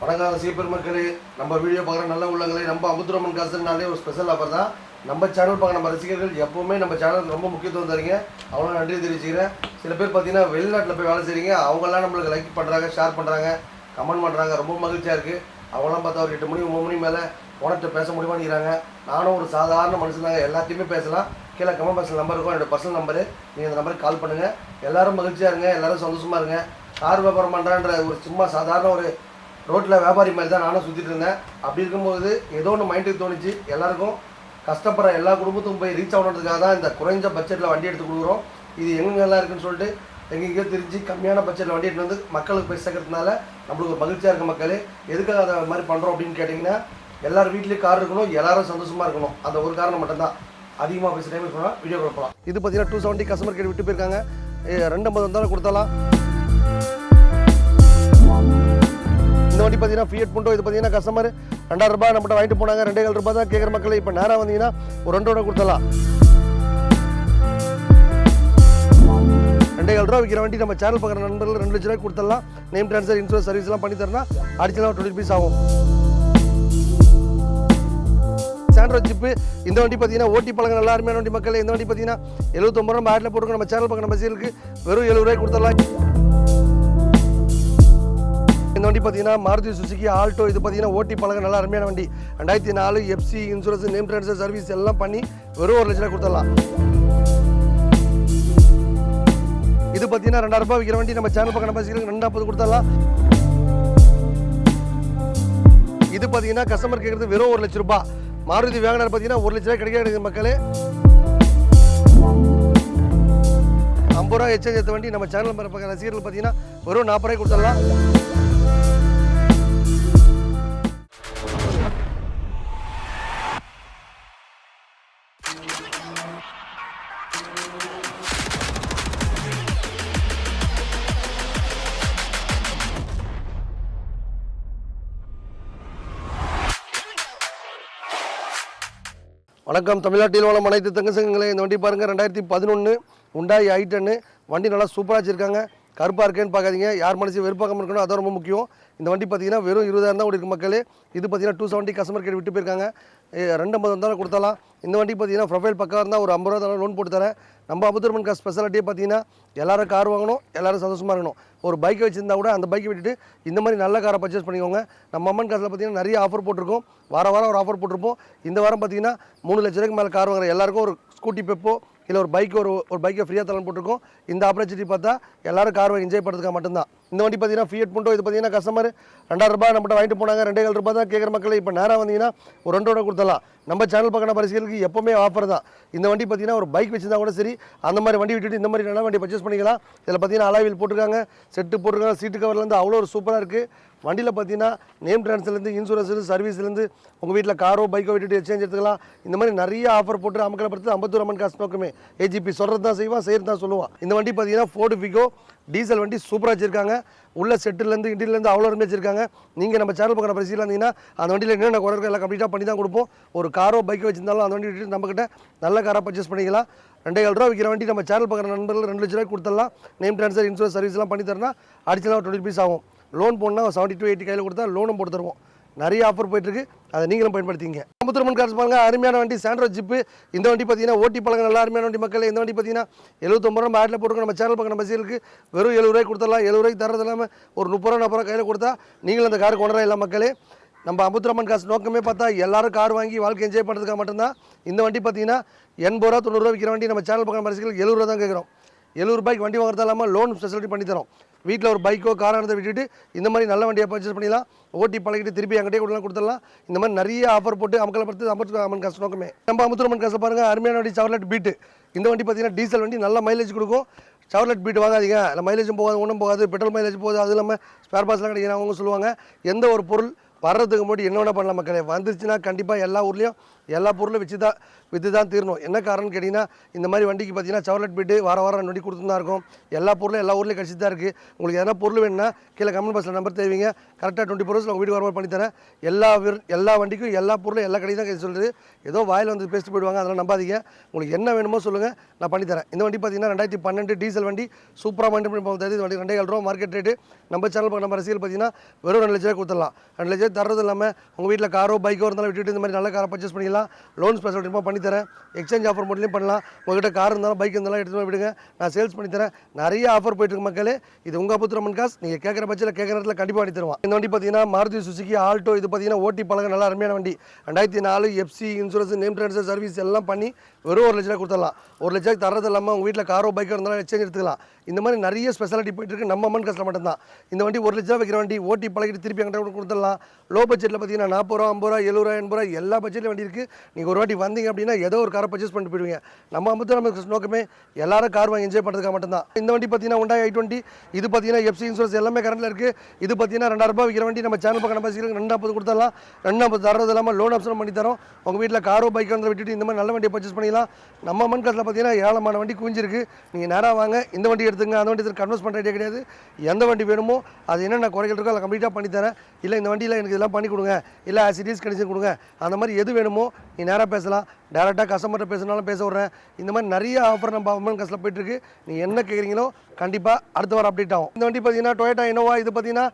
வணக்கம் பெருமக்களே, நம்ம வீடியோ பார்க்குற நல்ல உள்ளங்களே, நம்ம அமுத்துராமன் காசுனாலே ஒரு ஸ்பெஷல் ஆஃபர் தான். நம்ம சேனல் பார்க்க நம்ம ரசிகர்கள் எப்போவுமே நம்ம சேனலுக்கு ரொம்ப முக்கியத்துவம் தரீங்க. அவங்களும் நன்றி தெரிவிச்சுக்கிறேன். சில பேர் பார்த்தீங்கன்னா வெளிநாட்டில் போய் வேலை செய்கிறீங்க, அவங்களாம் நம்மளுக்கு லைக் பண்ணுறாங்க, ஷேர் பண்ணுறாங்க, கமெண்ட் பண்ணுறாங்க. ரொம்ப மகிழ்ச்சியாக இருக்குது. அவங்களாம் பார்த்தா ஒரு 8 மணி 9 மணி மேலே உனக்கிட்ட பேச முடியுமான்னு. நானும் ஒரு சாதாரண மனுஷனாங்க, எல்லாத்தையுமே பேசலாம். கீழே கமெண்ட் பாக்ஸில் நம்பர் இருக்கும், என்னோடய பர்சனல் நம்பரு. நீங்கள் அந்த நம்பருக்கு கால் பண்ணுங்கள். எல்லோரும் மகிழ்ச்சியாக இருங்க, எல்லோரும் சந்தோஷமாக இருங்க. கார் வியாபாரம் பண்ணுறான்ற ஒரு சும்மா சாதாரண ஒரு ரோட்டில் வியாபாரி மாதிரி தான் நானும் சுற்றிட்டு இருந்தேன். அப்படி இருக்கும்போது ஏதோ ஒன்று மைண்டுக்கு தோணுச்சு, எல்லாருக்கும் கஷ்டப்படுற எல்லா குடும்பத்துக்கும் போய் ரீச் ஆகணுன்றதுக்காக தான் இந்த குறைஞ்ச பட்ஜெட்டில் வண்டி எடுத்து கொடுக்குறோம். இது எங்கெங்கெல்லாம் இருக்குன்னு சொல்லிட்டு எங்கெங்கேயோ தெரிஞ்சு கம்மியான பட்ஜெட்டில் வண்டி எடுத்து வந்து மக்களுக்கு போய் சேர்க்கறதுனால நம்மளுக்கு ஒரு மகிழ்ச்சியாக இருக்க மக்களே. எதுக்காக அதை மாதிரி பண்ணுறோம் அப்படின்னு கேட்டிங்கன்னா, எல்லார் வீட்லேயும் கார் இருக்கணும், எல்லோரும் சந்தோஷமாக இருக்கணும். அந்த ஒரு காரணம் மட்டும்தான். அதிகமாக பேச டைம் சொன்னால் வீடியோ கொடுக்கலாம். இது பார்த்தீங்கன்னா 270 கஸ்டமர் கேட்டு விட்டு போயிருக்காங்க. 250 வந்தாலும் கொடுத்தலாம். இந்த வண்டி பார்த்தீங்கன்னா ஃபியட் புண்டோ. இது பார்த்தீங்கன்னா கஸ்டமர் 2000 ரூபாய் நம்மகிட்ட வாங்கிட்டு போனாங்க. 2,500 ரூபாய் தான் கேட்குற மக்களை. இப்போ நேராக வந்தீங்கன்னா ஒரு 2 ரூபா கொடுத்தலாம். 2,500 ரூபா விற்கிற வண்டி நம்ம சேனல் பார்க்குற நண்பர்கள் 2 லட்ச ரூபாய்க்கு கொடுத்துடலாம். நேம் ட்ரான்ஸ்ஃபர், இன்சூரன்ஸ் சர்வீஸ்லாம் பண்ணி தரனா அடிச்சலாம் 20 பீஸ் ஆகும். சாண்ட்ரோ ஜிப்பு இந்த வண்டி பார்த்தீங்கன்னா ஓட்டி பழங்க நல்லா அருமையான வண்டி மக்கள். இந்த வண்டி பார்த்தீங்கன்னா 79 ரூபா ஆட்டில் போட்டுருக்கோம். நம்ம சேனல் பார்க்குற பஸ்ஸுக்கு வெறும் 70 ரூபாய்க்கு கொடுத்துடலாம். இந்த வண்டி பார்த்தீங்கன்னா மாருதி சுசுகி ஆல்டோ. இது பார்த்தீங்கன்னா ஓட்டி பழக நல்லா அருமையான வண்டி. 2004 FC, insurance, name transfer service எல்லாம் பண்ணி வெறும் 1 லட்ச ரூபாய் கொடுத்துடலாம். இது பார்த்தீங்கன்னா 2000 ரூபாய் விற்கிற வண்டி நம்ம சேனல் பக்கம் பஸ்ஸுக்கு 250 கொடுத்துடலாம். இது பார்த்தீங்கன்னா கஸ்டமர் கேட்குறது வெறும் 1 லட்ச ரூபாய். மாருதி வேகனர் பார்த்தீங்கன்னா 1 லட்ச ரூபாய் கிடைக்காது மக்களே. 50 ரூபா எக்ஸ்சேஞ்ச் எடுத்த வண்டி நம்ம சேனல் பக்கம் ரசிகர்கள் பார்த்தீங்கன்னா வெறும் 40 ரூபாய் கொடுத்துடலாம். வணக்கம் தமிழ்நாட்டில் உள்ள அனைத்து தங்க சங்கங்களே. இந்த வண்டி பாருங்கள், 2011 Hyundai i10. வண்டி நல்லா சூப்பராக வச்சுருக்காங்க. கருப்பாக இருக்கேன்னு பார்க்காதீங்க, யார் மனசு வெறுப்பாக்காமல் இருக்கணும், அதான் ரொம்ப முக்கியம். இந்த வண்டி பார்த்தீங்கன்னா வெறும் 20,000 தான் ஓடி மக்களே. இது பார்த்தீங்கன்னா 270 கஸ்டமர் கேட்டு விட்டு போயிருக்காங்க. 250 வந்தாலும் கொடுத்தலாம். இந்த வண்டி பார்த்தீங்கன்னா ப்ரொஃபைல் பக்கம் இருந்தால் ஒரு 50 ரூபா லோன் போட்டு தரேன். நம்ம அமுத்துராமன் காசு ஸ்பெஷாலிட்டியே பார்த்தீங்கன்னா எல்லாரும் கார் வாங்கணும், எல்லோரும் சந்தோஷமாக இருக்கணும். ஒரு பைக்கை வச்சுருந்தா கூட அந்த பைக்கை விட்டுட்டு இந்த மாதிரி நல்ல காரை பர்ச்சேஸ் பண்ணிக்கோங்க. நம்ம அம்மன் காசில் பார்த்தீங்கன்னா நிறைய ஆஃபர் போட்டிருக்கோம். வாரம் ஒரு ஆஃபர் போட்டிருப்போம். இந்த வாரம் பார்த்தீங்கன்னா 3 லட்ச ரூபாய்க்கு மேலே கார் வாங்குற எல்லாருக்கும் ஒரு ஸ்கூட்டி பெப்போ இல்லை ஒரு பைக் ஒரு பைக்கை ஃப்ரீயாக தரலாம் போட்டிருக்கோம். இந்த ஆப்பர்ச்சுனிட்டி பார்த்தா எல்லாரும் கார் வாங்கி என்ஜாய் பண்ணுறதுக்காக மட்டும்தான். இந்த வண்டி பார்த்தீங்கன்னா ஃபியட் புண்டோ. இது பார்த்தீங்கன்னா கஸ்டமர் 2000 ரூபாய் நம்மகிட்ட வாங்கிட்டு போனாங்க. 2,500 ரூபாய் தான் கேட்குற மக்களை. இப்போ நேராக வந்தீங்கன்னா ஒரு 2 ரூபா கொடுத்தலாம். நம்ம சேனல் பார்க்குற பரிசுகளுக்கு எப்போவுமே ஆஃபர் தான். இந்த வண்டி பார்த்தீங்கன்னா ஒரு பைக் வச்சுருந்தா கூட சரி, அந்த மாதிரி வண்டி விட்டுட்டு இந்த மாதிரி நல்ல வண்டி பர்ச்சேஸ் பண்ணிக்கலாம். இதில் பார்த்தீங்கன்னா அலாவில் போட்டிருக்காங்க, செட்டு போட்டிருக்காங்க, சீட்டு கவர்லேருந்து அவ்வளோ ஒரு சூப்பராக இருக்குது. வண்டியில் பார்த்தீங்கன்னா நேம் ட்ரான்ஸ்ஃபர்லேருந்து, இன்சூரன்ஸ்லேருந்து, சர்வீஸ்லேருந்து உங்கள் வீட்டில் காரோ பைக்கோ விட்டுட்டு எக்ஸ்சேஞ்ச் எடுத்துக்கலாம். இந்த மாதிரி நிறைய ஆஃபர் போட்டு அமக்களை படுத்து அமுத்துராமன் காசு நோக்கமே. ஏஜிபி சொல்கிறது தான் செய்வான், செய்கிறது தான் சொல்லுவான். இந்த வண்டி பார்த்தீங்கன்னா ஃபோர்டு ஃபிகோ டீசல் வண்டி சூப்பராக வச்சுருக்காங்க. உள்ள செட்டுலேருந்து இன்டீரியர்லேருந்து அவ்வளோ அருமையாக வச்சுருக்காங்க. நீங்கள் நம்ம சேனல் பார்க்குற பரிசீலில் இருந்தீங்கன்னா அந்த வண்டியில் என்னென்ன குறை எல்லாம் கம்ப்ளீட்டாக பண்ணி தான் கொடுப்போம். ஒரு காரோ பைக்கோ வச்சிருந்தாலும் அந்த வண்டி விட்டுட்டு நம்மக்கிட்ட நல்ல காராக பர்ச்சேஸ் பண்ணிக்கலாம். 2,500 ரூபா விற்கிற வண்டி நம்ம சேனல் பார்க்குற நண்பர்கள் 2 லட்ச ரூபாய்க்கு கொடுத்துடலாம். நேம் ட்ரான்ஸ்ஃபர், இன்சூரன்ஸ் சர்வீஸ்லாம் பண்ணி தரனா அடிச்சலாம் 20 பீஸ் ஆகும். லோன் போனால் 70 to 80 கையில் கொடுத்தா லோனும் போட்டு தருவோம். நிறைய ஆஃபர் போயிட்டுருக்கு, அதை நீங்களும் பயன்படுத்திங்க. அமுத்துராமன் காசு பாருங்க, அருமையான வண்டி சாண்ட்ரோ ஜிப்பு. இந்த வண்டி பார்த்தீங்கன்னா ஓட்டி பழங்க நல்லா அருமையான வண்டி மக்கள். இந்த வண்டி பார்த்தீங்கன்னா 79 ரூபா ஆட்டில் போட்டுருக்கோம். நம்ம சேனல் பார்க்குற பஸ்ஸுக்கு வெறும் 70 ரூபாய்க்கு கொடுத்துடலாம். 70 ரூபாய்க்கு தரது இல்லாமல் ஒரு 30 ரூபா 40 ரூபா கையில் கொடுத்தா நீங்களும் அந்த கார் கொண்டு வரலாம் மக்களே. நம்ம அமுத்துராமன் காசு நோக்கமே பார்த்தா எல்லாரும் கார் வாங்கி வாழ்க்கை என்ஜாய் பண்ணுறதுக்காக மட்டும்தான். இந்த வண்டி பார்த்தீங்கன்னா 80 ரூபா 90 ரூபா விற்கிற வண்டி நம்ம சேனல் பார்க்குற பரிசுகளுக்கு 70 ரூபா தான் கேட்குறோம். 70 ரூபாய்க்கு வண்டி வாங்குறதா இல்லாமல் லோன் ஃபெசிலிட்டி பண்ணி தரோம். வீட்டில் ஒரு பைக்கோ காரானதை விட்டுட்டு இந்த மாதிரி நல்ல வண்டியை பர்ச்சேஸ் பண்ணிடலாம். ஓட்டி பழகிட்டு திருப்பி என்கிட்டே கொடுத்துடலாம். இந்த மாதிரி நிறைய ஆஃபர் போட்டு அமக்களை படுத்து அமுத்துராமன் காசு நோக்கமே. நம்ம அமுத்துராமன் காசு பாருங்கள், அருமையான வண்டி சவர்லெட் பீட்டு. இந்த வண்டி பார்த்தீங்கன்னா டீசல் வண்டி, நல்ல மைலேஜ் கொடுக்கும். சவர்லெட் பீட் வாங்காதீங்க, இல்லை மைலேஜும் போகாது, ஒன்றும் போகாது, பெட்ரோல் மைலேஜ் போகுது, அது இல்லாமல் ஸ்பேர் பார்ட்ஸ்லாம் கிடைக்கிறாங்க அவங்க சொல்லுவாங்க. எந்த ஒரு பொருள் வர்றதுக்கு முன்னாடி என்ன வேணால் பண்ணலாம் மக்களே. வந்துருச்சுன்னா கண்டிப்பாக எல்லா ஊர்லேயும் எல்லா பொருளும் விற்று தான் தீரணும். என்ன காரணம்னு கேட்டிங்கன்னா இந்த மாதிரி வண்டிக்கு பார்த்தீங்கன்னா செவர்லெட் பீட்டு வாரம் வண்டி கொடுத்துட்டு தான் இருக்கும். எல்லா பொருளும் எல்லா ஊர்லேயும் கிடச்சி தான் இருக்குது. உங்களுக்கு எதனா பொருள் வேணும்னா கீழே கமெண்ட் பாக்ஸில் நம்பர் தேவைங்க. கரெக்டாக 24 ஹவர்ஸில் உங்கள் வீட்டுக்கு வர மாதிரி பண்ணித்தரேன். எல்லா வண்டிக்கும் எல்லா பொருளும் எல்லா கடையும் தான் சொல்லுது. ஏதோ வாயில் வந்து பேசிட்டு போயிடுவாங்க, அதெல்லாம் நம்பாதீங்க. உங்களுக்கு என்ன வேணுமோ சொல்லுங்கள், நான் பண்ணித்தரேன். இந்த வண்டி பார்த்தீங்கன்னா 2012 டீசல் வண்டி சூப்பராக மைண்ட் பண்ணி போகிறது. இந்த வண்டி 2,700 ரூபா மார்க்கெட் ரேட்டு. நம்ம சேனல் நம்ம ரசிகர்கள் பார்த்தீங்கன்னா வெறும் 2 லட்ச ரூபா கொடுத்துடலாம். 2 லட்சம் தரது இல்லாமல் உங்கள் வீட்டில் காரோ பைக்கோ இருந்தாலும் விட்டுட்டு இந்த மாதிரி நல்ல காரை பர்ச்சேஸ் பண்ணிக்கலாம். லோன் ஸ்பெஷல் பண்ணித்தரேன். எக்ஸ்சேஞ்ச் ஆஃபர் மட்டும் பண்ணலாம். உங்கள்கிட்ட கார் இருந்தாலும் பைக் இருந்தாலும் எடுத்துகிட்டு விடுங்க, நான் சேல்ஸ் பண்ணித்தரேன். நிறைய ஆஃபர் போயிட்டு மக்களே. இது உங்கள் அபுத்திரமன் காசு. நீங்கள் கேட்குற பட்சத்தில் கேட்குற இடத்துல கண்டிப்பாக பண்ணி தருவோம். இந்த வண்டி பார்த்தீங்கன்னா மாருதி சுசுகி ஆல்டோ. இது பார்த்தீங்கன்னா ஓட்டி பழக நல்ல அருமையான வண்டி. 2004 FC insurance name transfer service எல்லாம் பண்ணி வெறும் 1 லட்ச ரூபா கொடுத்துடலாம். 1 லட்சம் தரது இல்லாமல் உங்கள் வீட்டில் காரோ பைக்கோ இருந்தாலும் எக்ஸ்சேஞ்ச் எடுத்துக்கலாம். இந்த மாதிரி நிறைய ஸ்பெஷாலிட்டி போயிட்டு இருக்கு நம்ம அம்மன் காசில் மட்டும்தான். இந்த வண்டி 1 லட்ச ரூபா வைக்கிற வண்டி. ஓட்டி பழகிட்டு திருப்பி எங்கிட்ட கொடுத்துடலாம். லோ பட்ஜெட்டில் பார்த்தீங்கன்னா 40 ரூபா 50 ரூபா 70 ரூபா 80 ரூபா எல்லா பட்ஜெட்லையும் வண்டி இருக்குது. நீங்கள் ஒரு வாட்டி வந்தீங்க அப்படின்னா ஏதோ ஒரு காரை பர்ச்சேஸ் பண்ணிட்டு போயிடுவீங்க. நம்ம அமுத்து நோக்கமே எல்லாரும் கார் வாங்கி என்ஜாய் பண்ணுறதுக்காக மட்டும்தான். இந்த வண்டி பார்த்தீங்கன்னா Hyundai i20. இது பார்த்தீங்கன்னா எஃப்சி இன்சூரன்ஸ் எல்லாமே கரண்டில் இருக்குது. இது பார்த்தீங்கன்னா 2000 ரூபாய் விற்கிற வண்டி. நம்ம சேனல் பக்கம் நம்ம 250 கொடுத்துடலாம். 250 தரது இல்லாமல் லோன் ஆப்ஷன் பண்ணி தரோம். உங்கள் வீட்டில் காரோ பைக்கோ வந்து விட்டுட்டு இந்த மாதிரி நல்ல வண்டியை பர்ச்சேஸ் பண்ணிக்கலாம். நம்ம அம்மன் காசில் பார்த்தீங்கன்னா ஏராளமான வண்டி குவிஞ்சிருக்கு. நீங்கள் நேராக வாங்க, இந்த வண்டி எடுத்துங்க, அந்த வண்டி கன்வெர்ஸ் பண்ணுற ஐடியா கிடையாது. எந்த வண்டி வேணுமோ அது என்னென்ன குறைகள் இருக்கோ அதை கம்ப்ளீட்டாக பண்ணித்தரேன். இல்லை இந்த வண்டியில் எனக்கு இதெல்லாம் பண்ணி கொடுங்க, இல்லை ஆசிடிஸ் கண்டிஷன் கொடுங்க, அந்த மாதிரி எது வேணுமோ நீ நேராக பேசலாம். டேரெக்டாக கஸ்டமர்கிட்ட பேசினாலும் பேச விட்றேன். இந்த மாதிரி நிறைய ஆஃபர் நம்ம அம்மன் காசில் போயிட்டுருக்கு. நீங்கள் என்ன கேட்குறீங்களோ கண்டிப்பாக அடுத்த வாரம் அப்டேட் ஆகும். இந்த வண்டி பார்த்தீங்கன்னா டொயோட்டா இனோவா. இது பார்த்தீங்கன்னா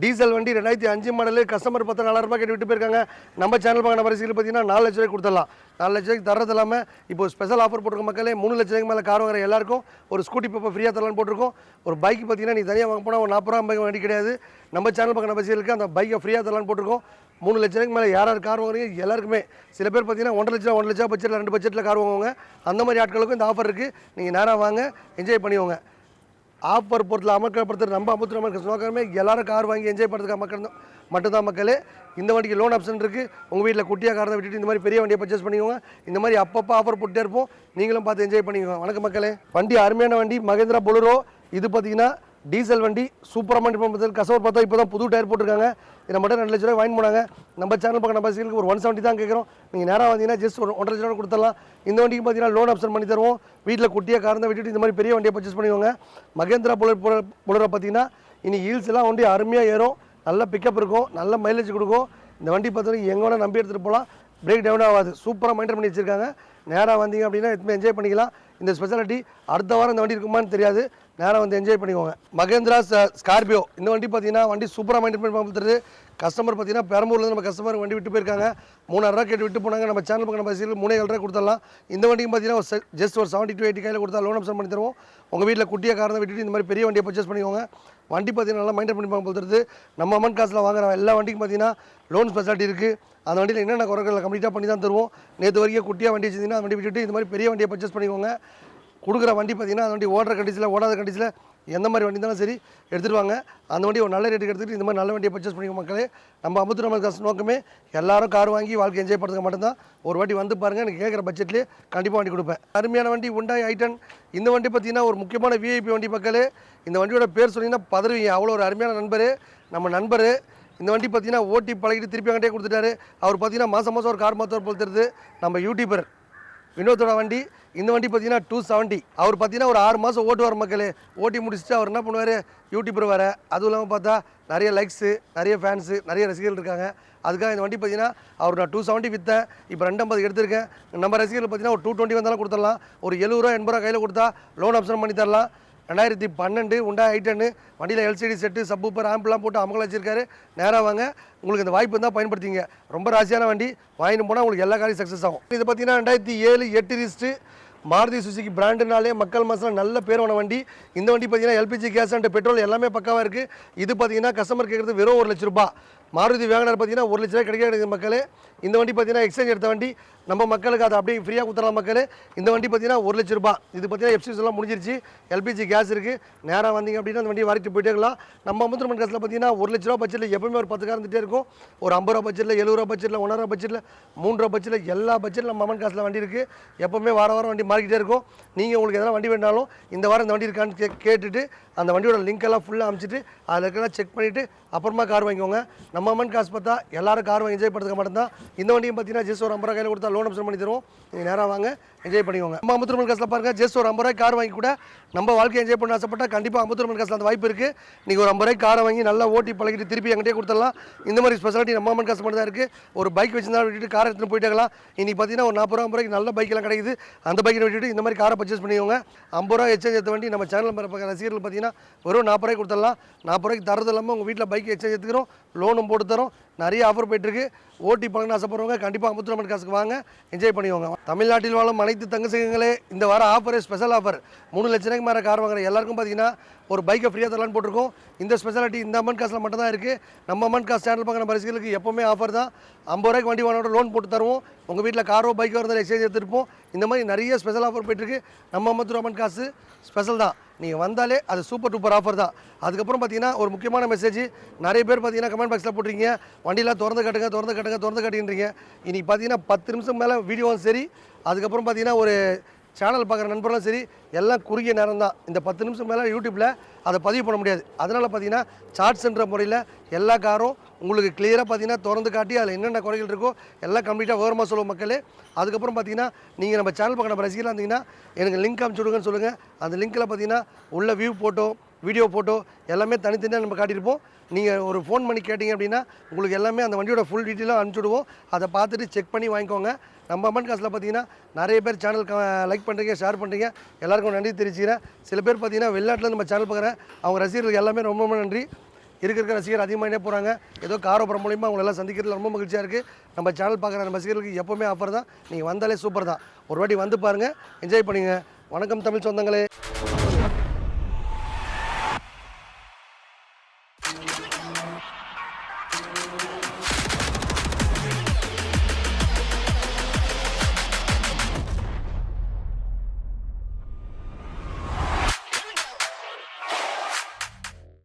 டீசல் வண்டி 2005 மாடலு. கஸ்டமர் 4000 ரூபாய் கேட்டு விட்டு போயிருக்காங்க. நம்ம சேனல் பார்க்க நம்ம ரசிகர்கள் பார்த்தீங்கன்னா 4 லட்ச ரூபாய் கொடுத்துடலாம். 4 லட்ச ரூபாய்க்கு தரது இல்லாமல் இப்போ ஸ்பெஷல் ஆஃபர் போட்டிருக்க மக்களே. 3 லட்ச ரூபாய்க்கு மேலே கார் வாங்குற எல்லாருக்கும் ஒரு ஸ்கூட்டி இப்போ ஃப்ரீயாக தரலான்னு போட்டிருக்கோம். ஒரு பைக் பார்த்தீங்கன்னா நீ தனியாக வாங்க போனால் ஒரு 40 ரூபா 50 வண்டி கிடையாது. நம்ம சேனல் பார்க்க நம்ம ரசிகர்களுக்கு அந்த பைக்கை ஃப்ரீயாக தரலான்னு போட்டிருக்கோம். 3 லட்ச ரூபாய்க்கு மேலே யார் கார் வாங்குறீங்க எல்லாருக்குமே. சில பேர் பார்த்தீங்கன்னா 1 லட்சம் பட்ஜெட்டில் 2 பட்ஜெட்டில் கார் வாங்குவாங்க. அந்த மாதிரி ஆட்களுக்கும் இந்த ஆஃபர் இருக்குது. நீங்கள் நேராக வாங்க, என்ஜாய் பண்ணிவோங்க. ஆஃபர் பொறுத்தில் அமர்க்கப்படுத்துகிற நம்ம அமுத்திரமன் நோக்கமே எல்லாரும் கார் வாங்கி என்ஜாய் பண்ணுறதுக்காக மக்கள் மட்டும்தான் மக்களே. இந்த வண்டிக்கு லோன் ஆப்ஷன் இருக்குது. உங்கள் வீட்டில் குட்டியாக காரை விட்டுட்டு இந்த மாதிரி பெரிய வண்டியை பர்ச்சேஸ் பண்ணிக்கோங்க. இந்த மாதிரி அப்பப்போ ஆஃபர் போட்டுட்டே இருப்போம். நீங்களும் பார்த்து என்ஜாய் பண்ணிக்கோங்க. வணக்கம் மக்களே. வண்டி அருமையான வண்டி மகேந்திரா பொலரோ. இது பார்த்தீங்கன்னா டீசல் வண்டி சூப்பராக பண்ணி கஸ்டமர் பார்த்தா இப்போ தான் புது டயர் போட்டிருக்காங்க. இதை மட்டும் 2 லட்ச ரூபாய் வாங்கி போனாங்க. நம்ம சேனல் பக்கம் நம்ம ரசிகர்களுக்கு ஒரு 170 தான் கேட்குறோம். நீங்கள் நேராக வந்தீங்கன்னா ஜஸ்ட் ஒரு 1.5 லட்ச ரூபா கொடுத்துடலாம். இந்த வண்டிக்கு பார்த்தீங்கன்னா லோன் ஆப்ஷன் பண்ணி தருவோம். வீட்டில் குட்டியாக கார் தான் விட்டுட்டு இந்த மாதிரி பெரிய வண்டியை பர்ச்சேஸ் பண்ணிக்கோங்க. மகேந்திரா பொலரோ பார்த்தீங்கன்னா இனி ஹீல்ஸ் எல்லாம் வண்டி அருமையாக ஏறும். நல்ல பிக்கப் இருக்கும், நல்ல மைலேஜ் கொடுக்கும். இந்த வண்டி பார்த்தீங்கன்னா எங்கே வேணால் நம்பி எடுத்துகிட்டு போகலாம். பிரேக் டவுன் ஆகாது. சூப்பராக மெயின்டைன் பண்ணி வச்சுருக்காங்க. நேராக வந்தீங்க அப்படின்னா எதுவுமே என்ஜாய் பண்ணிக்கலாம். இந்த ஸ்பெஷாலிட்டி அடுத்த வாரம் இந்த வண்டி இருக்குமான்னு தெரியாது. நேராக வந்து என்ஜாய் பண்ணிக்கோங்க. மகேந்திரா ஸ்கார்பியோ. இந்த வண்டி பார்த்தீங்கன்னா வண்டி சூப்பராக மெயின்டைன் பண்ணி கொடுத்துருது. கஸ்டமர் பார்த்தீங்கன்னா பெரம்பூர்லேருந்து நம்ம கஸ்டமர் வண்டி விட்டு போயிருக்காங்க. 3000 ரூபா கேட்டு விட்டு போனாங்க. நம்ம சேனல் பக்கம் நம்ம 3,700 ரூபா கொடுத்துடலாம். இந்த வண்டிக்கு பார்த்தீங்கன்னா ஜஸ்ட் ஒரு 70 to 80 கையில் கொடுத்தா லோன் ஆப்ஷன் பண்ணி தருவோம். உங்கள் வீட்டில் குட்டியாக கார் தான் விட்டுட்டு இந்த மாதிரி பெரிய வண்டியை பர்ச்சேஸ் பண்ணிக்கோங்க. வண்டி பார்த்தீங்கன்னா நல்லா மெயின்டைன் பண்ணி கொடுத்துருது. நம்ம அம்மன் காசில் வாங்குற எல்லா வண்டிக்கும் பார்த்தீங்கன்னா லோன் ஸ்பெஷாலிட்டி இருக்குது. அந்த வண்டியில் என்னென்ன குறைகள் கம்ப்ளீட்டாக பண்ணி தான் தருவோம். நேற்று வரைக்கும் குட்டியாக வண்டி வச்சிருந்தீங்கன்னா அந்த வண்டி விட்டுட்டு இந்த மாதிரி பெரிய வண்டியை பர்ச்சேஸ் பண்ணிக்கோங்க. கொடுக்குற வண்டி பார்த்தீங்கன்னா அந்த வண்டி ஓடுற கண்டிஷனில் ஓடாத கண்டிஷனில் எந்த மாதிரி வண்டி இருந்தாலும் சரி எடுத்துகிட்டு வாங்க. அந்த வண்டி ஒரு நல்ல ரேட்டுக்கு எடுத்துகிட்டு இந்த மாதிரி நல்ல வண்டியை பர்ச்சேஸ் பண்ணிக்க மக்களே. நம்ம அமுத்திரமன் காசு நோக்கமே எல்லாரும் கார் வாங்கி வாழ்க்கை என்ஜாய் பண்ணுறதுக்கு மட்டும்தான். ஒரு வாட்டி வந்து பாருங்கள், எனக்கு கேட்குற பட்ஜெட்லேயே கண்டிப்பாக வண்டி கொடுப்பேன். அருமையான வண்டி Hyundai i10. இந்த வண்டி பார்த்தீங்கன்னா ஒரு முக்கியமான விஐபி வண்டி மக்களே. இந்த வண்டியோட பேர் சொன்னீங்கன்னா பதறுவீங்க. அவ்வளோ ஒரு அருமையான நண்பர், நம்ம நண்பர். இந்த வண்டி பார்த்தீங்கன்னா ஓட்டி பழகிட்டு திருப்பி அங்கிட்டே கொடுத்துட்டாரு. அவர் பார்த்தீங்கன்னா மாதம் ஒரு கார் மாற்ற போல் தெரியுது. நம்ம யூடியூபர் வினோத்தோட வண்டி. இந்த வண்டி பார்த்தீங்கன்னா 270. அவர் பார்த்தீங்கன்னா ஒரு 6 மாதம் ஓட்டுவார் மக்களே. ஓட்டி முடிச்சுட்டு அவர் என்ன பண்ணுவார், யூடியூபர் வர. அதுவும் இல்லாமல் பார்த்தா நிறைய லைக்ஸு, நிறைய ஃபேன்ஸு, நிறைய ரசிகர்கள் இருக்காங்க. அதுக்காக இந்த வண்டி பார்த்தீங்கன்னா அவர் நான் 270 விற்றேன், இப்போ 250 எடுத்திருக்கேன். நம்ம ரசிகர்கள் பார்த்தீங்கன்னா ஒரு 220 வந்தாலும் கொடுத்துடலாம். ஒரு 70 ரூபா 80 ரூபா கையில் கொடுத்தா லோன் ஆப்ஷன் பண்ணி தரலாம். 2012 Hyundai i10 வண்டியில் எல்சிடி செட்டு சப்பூப்பர் ஆம்பெல்லாம் போட்டு அமகல வச்சிருக்காரு. நேராக வாங்க, உங்களுக்கு இந்த வாய்ப்பு இருந்தால் பயன்படுத்திங்க. ரொம்ப ராசியான வண்டி, வாங்கிட்டு போனால் உங்களுக்கு எல்லா காரியம் சக்ஸஸ் ஆகும். இது பார்த்தீங்கன்னா 2007 8 ரிஸ்ட்டு மாருதி சுசுகி பிராண்டுனாலே மக்கள் மனசில் நல்ல பேரான வண்டி. இந்த வண்டி பார்த்தீங்கன்னா எல்பிஜி கேஸ் அண்ட் பெட்ரோல் எல்லாமே பக்காவாக இருக்குது. இது பார்த்தீங்கன்னா கஸ்டமர் கேட்குறது வெறும் 1 லட்ச ரூபாய். மாருதி வேகனர் பார்த்தீங்கன்னா 1 லட்ச ரூபாய் கிடைக்காது மக்களே. இந்த வண்டி பார்த்தீங்கன்னா எக்ஸ்சேஞ்ச் எடுத்த வண்டி. நம்ம மக்களுக்கு அதை அப்படியே ஃப்ரீயாக கொடுத்துடலாம் மக்களே. இந்த வண்டி பார்த்தீங்கன்னா 1 லட்ச ரூபாய். இது பார்த்தீங்கன்னா எஃப்சிஸ் எல்லாம் முடிஞ்சிருச்சு. எல்பிஜி கேஸ் இருக்குது. நேராக வந்தீங்க அப்படின்னா அந்த வண்டி வாங்கிட்டு போயிட்டே இருக்கலாம். நம்ம அமுத்திரமன் காசில் பார்த்தீங்கன்னா 1 லட்ச ரூபா பட்ஜெட்டில் எப்பவுமே ஒரு 10 கார் இருந்துகிட்டே இருக்கும். ஒரு 50 ரூபா பட்ஜெட்டில், 70 ரூபா பட்ஜெட்டில், 1 ரூபா பட்ஜெட்டில், 3 ரூபா பட்ஜெட்டில், எல்லா பட்ஜெட்டில் நம்ம அம்மன் காசில் வண்டி இருக்குது. எப்பவுமே வாரம் வண்டி மாறிக்கிட்டே இருக்கும். நீங்கள் உங்களுக்கு எதனா வண்டி வேணாலும் இந்த வாரம் இந்த வண்டி இருக்கான்னு கேட்டுட்டு அந்த வண்டியோட லிங்க் எல்லாம் ஃபுல்லாக அனுப்பிச்சிட்டு அதில் இருக்கலாம் செக் பண்ணிவிட்டு அப்புறமா கார் வாங்கிக்கோங்க. நம்ம அம்மன் காசு பார்த்தா எல்லாரும் கார் வாங்கி என்ஜாய் பண்ணுறதுக்கு மட்டும்தான். இந்த வண்டியும் பார்த்தீங்கன்னா ஜஸ்ட் ஒரு 50 ரூபா கையில் கொடுத்தா லோன் ஆப்ஷன் பண்ணி தருவோம். நீங்கள் நேராக வாங்க என்ஜாய் பண்ணிக்கோங்க. நம்ம அமுத்தூர் காசில் பாருங்கள், ஜஸ்ட் ஒரு 50 ரூபாய் கார் வாங்கி கூட நம்ம வாழ்க்கையை என்ஜாய் பண்ண ஆசைப்பட்டால் கண்டிப்பாக அமுத்தூர் காசில் அந்த வாய்ப்பு இருக்குது. நீங்கள் ஒரு 50 ரூபாய் காரை வாங்கி நல்லா ஓட்டி பழகிட்டு திருப்பி எங்கிட்டே கொடுத்துடலாம். இந்த மாதிரி ஸ்பெஷாலிட்டி நம்ம அம்மன் காசு மட்டும் தான் இருக்குது. ஒரு பைக் வச்சுருந்தா விட்டுட்டு காரை எடுத்துகிட்டு போயிட்டாங்களா, இன்னைக்கு பார்த்தீங்கன்னா ஒரு 40 ரூபாய்க்கு நல்ல பைக்கெல்லாம் கிடைக்குது. அந்த பைக்கை விட்டுட்டு இந்த மாதிரி காரை பர்ச்சேஸ் பண்ணிக்கோங்க. 50 ரூபா எக்ஸ்சேஞ்ச் எடுத்த வண்டி நம்ம சேனல் பார்க்குற ரசிகர்கள் பார்த்தீங்கன்னா வெறும் 40 ரூபாய்க்கு கொடுத்துடலாம். 40 ரூபாய்க்கு தரது இல்லாமல் உங்கள் வீட்டில் பைக் எக்ஸ்சேஞ்ச் எடுத்துக்கிறோம், லோனும் போட்டு தரோம். நிறைய ஆஃபர் போயிட்டுருக்கு. ஓட்டி பழகணும் ஆசைப்படுறவங்க கண்டிப்பாக அமுத்தூர் அம்மன் காசுக்கு வாங்க, என்ஜாய் பண்ணிக்கோங்க. தமிழ்நாட்டில் வாழும் அனைத்து தங்க சங்கங்களே இந்த வார ஆஃபரே ஸ்பெஷல் ஆஃபர். 3 லட்ச ரூபாய்க்கு மேலே கார் வாங்குற எல்லாருக்கும் பார்த்தீங்கன்னா ஒரு பைக்கை ஃப்ரீயாக தரலான்னு போட்டிருக்கோம். இந்த ஸ்பெஷாலிட்டி இந்த அம்மன் காசில் மட்டும் தான் இருக்குது. நம்ம அம்மன் காசு சேனல் பார்க்குற நம்ம ரசிகர்களுக்கு எப்போவுமே ஆஃபர் தான். 50 ரூபாய்க்கு வண்டி வாங்கினோட லோன் போட்டு தருவோம். உங்கள் வீட்டில் காரோ பைக்கோ இருந்தால் எக்ஸ்சேஞ்ச் எடுத்துருப்போம். இந்த மாதிரி நிறைய ஸ்பெஷல் ஆஃபர் போயிட்டுருக்கு. நம்ம அம்மத்தூர் அம்மன் காசு ஸ்பெஷல் தான். நீங்கள் வந்தாலே அது சூப்பர் டூப்பர் ஆஃபர் தான். அதுக்கப்புறம் பார்த்தீங்கன்னா ஒரு முக்கியமான மெசேஜ், நிறைய பேர் பார்த்தீங்கன்னா கமெண்ட் பாக்ஸில் போட்டிருக்கீங்க, வண்டியெலாம் திறந்து காட்டுன்றீங்க. இன்றைக்கி பார்த்தீங்கன்னா 10 நிமிஷம் மேலே வீடியோவும் சரி, அதுக்கப்புறம் பார்த்தீங்கன்னா ஒரு சேனல் பார்க்குற நண்பர்களும் சரி, எல்லாம் குறுகிய நேரம் தான். இந்த 10 நிமிஷம் மேலே யூடியூப்பில் அதை பதிவு பண்ண முடியாது. அதனால் பார்த்தீங்கன்னா சார்ட்ஸ்ன்ற முறையில் எல்லா காரும் உங்களுக்கு கிளியராக பார்த்தீங்கன்னா திறந்து காட்டி அதில் என்னென்ன குறைகள் இருக்கோ எல்லாம் கம்ப்ளீட்டாக விவரமாக சொல்லுவோம் மக்களே. அதுக்கப்புறம் பார்த்தீங்கன்னா நீங்கள் நம்ம சேனல் பார்க்க நம்ம ரசிகராக இருந்தீங்கன்னா எனக்கு லிங்க் அனுப்பிச்சு விடுங்கன்னு சொல்லுங்கள். அந்த லிங்க்கில் பார்த்தீங்கன்னா உள்ள வியூ ஃபோட்டோ, வீடியோ ஃபோட்டோ எல்லாமே தனித்தனியாக நம்ம காட்டியிருப்போம். நீங்கள் ஒரு ஃபோன் பண்ணி கேட்டிங்க அப்படின்னா உங்களுக்கு எல்லாமே அந்த வண்டியோட ஃபுல் டீட்டெயிலாக அனுப்பிச்சுடுவோம். அதை பார்த்துட்டு செக் பண்ணி வாங்கிக்கோங்க. நம்ம அம்மன் காசில் பார்த்தீங்கன்னா நிறைய பேர் சேனல் லைக் பண்ணுறீங்க, ஷேர் பண்ணுறீங்க, எல்லாருக்கும் நன்றி தெரிவிச்சுக்கிறேன். சில பேர் பார்த்தீங்கன்னா வெளிநாட்டில் நம்ம சேனல் பார்க்குறேன், அவங்க ரசிகர்களுக்கு எல்லாமே ரொம்ப ரொம்ப நன்றி. இருக்கிற ரசிகர் அதிகமாகிட்டே போகிறாங்க. ஏதோ காரோபுரம் மூலிமா அவங்களெல்லாம் சந்திக்கிறதுல ரொம்ப மகிழ்ச்சியாக இருக்குது. நம்ம சேனல் பார்க்குற நம்ம ரசிகர்களுக்கு எப்போவுமே ஆஃபர் தான். நீங்கள் வந்தாலே சூப்பர் தான். ஒரு வாட்டி வந்து பாருங்கள், என்ஜாய் பண்ணுங்கள். வணக்கம் தமிழ் சொந்தங்களே.